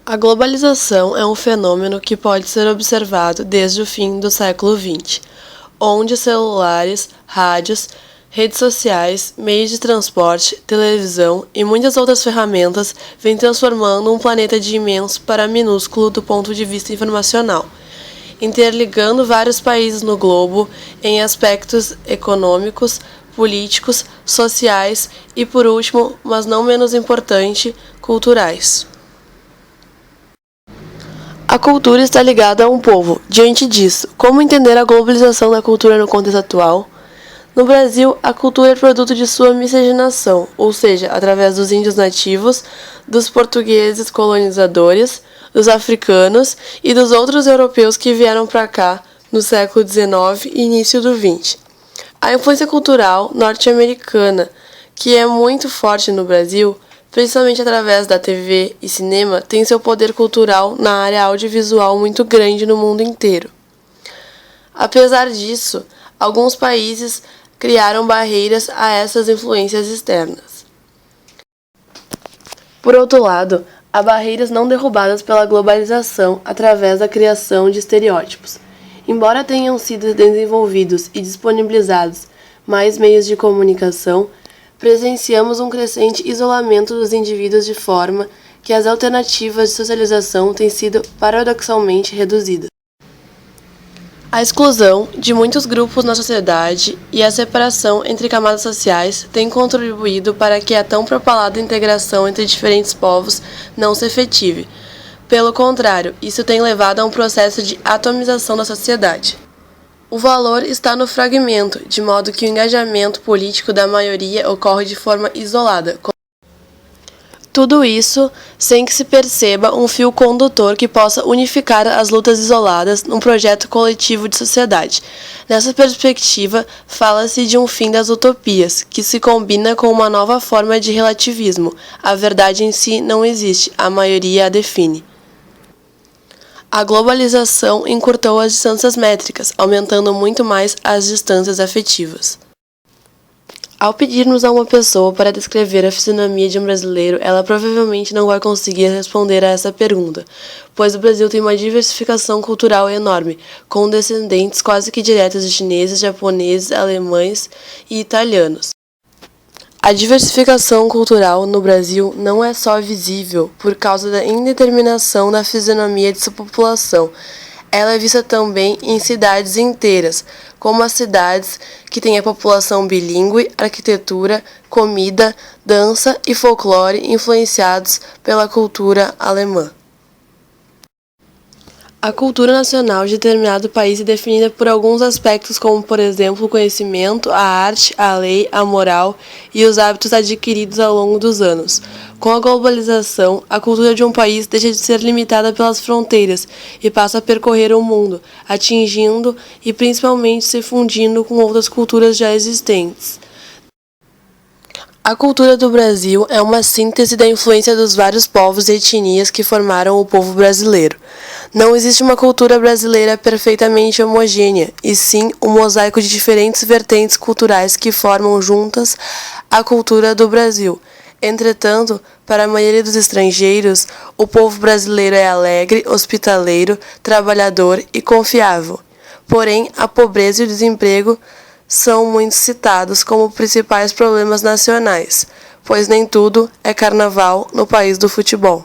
A globalização é um fenômeno que pode ser observado desde o fim do século XX, onde celulares, rádios, redes sociais, meios de transporte, televisão e muitas outras ferramentas vêm transformando um planeta de imenso para minúsculo do ponto de vista informacional, interligando vários países no globo em aspectos econômicos, políticos, sociais e, por último, mas não menos importante, culturais. A cultura está ligada a um povo. Diante disso, como entender a globalização da cultura no contexto atual? No Brasil, a cultura é produto de sua miscigenação, ou seja, através dos índios nativos, dos portugueses colonizadores, dos africanos e dos outros europeus que vieram para cá no século XIX e início do XX. A influência cultural norte-americana, que é muito forte no Brasil, principalmente através da TV e cinema, tem seu poder cultural na área audiovisual muito grande no mundo inteiro. Apesar disso, alguns países criaram barreiras a essas influências externas. Por outro lado, há barreiras não derrubadas pela globalização através da criação de estereótipos. Embora tenham sido desenvolvidos e disponibilizados mais meios de comunicação, presenciamos um crescente isolamento dos indivíduos de forma que as alternativas de socialização têm sido paradoxalmente reduzidas. A exclusão de muitos grupos na sociedade e a separação entre camadas sociais têm contribuído para que a tão propalada integração entre diferentes povos não se efetive. Pelo contrário, isso tem levado a um processo de atomização da sociedade. O valor está no fragmento, de modo que o engajamento político da maioria ocorre de forma isolada. Tudo isso sem que se perceba um fio condutor que possa unificar as lutas isoladas num projeto coletivo de sociedade. Nessa perspectiva, fala-se de um fim das utopias, que se combina com uma nova forma de relativismo. A verdade em si não existe, a maioria a define. A globalização encurtou as distâncias métricas, aumentando muito mais as distâncias afetivas. Ao pedirmos a uma pessoa para descrever a fisionomia de um brasileiro, ela provavelmente não vai conseguir responder a essa pergunta, pois o Brasil tem uma diversificação cultural enorme, com descendentes quase que diretos de chineses, japoneses, alemães e italianos. A diversificação cultural no Brasil não é só visível por causa da indeterminação da fisionomia de sua população. Ela é vista também em cidades inteiras, como as cidades que têm a população bilíngue, arquitetura, comida, dança e folclore influenciados pela cultura alemã. A cultura nacional de determinado país é definida por alguns aspectos como, por exemplo, o conhecimento, a arte, a lei, a moral e os hábitos adquiridos ao longo dos anos. Com a globalização, a cultura de um país deixa de ser limitada pelas fronteiras e passa a percorrer o mundo, atingindo e principalmente se fundindo com outras culturas já existentes. A cultura do Brasil é uma síntese da influência dos vários povos e etnias que formaram o povo brasileiro. Não existe uma cultura brasileira perfeitamente homogênea, e sim um mosaico de diferentes vertentes culturais que formam juntas a cultura do Brasil. Entretanto, para a maioria dos estrangeiros, o povo brasileiro é alegre, hospitaleiro, trabalhador e confiável. Porém, a pobreza e o desemprego são muito citados como principais problemas nacionais, pois nem tudo é carnaval no país do futebol.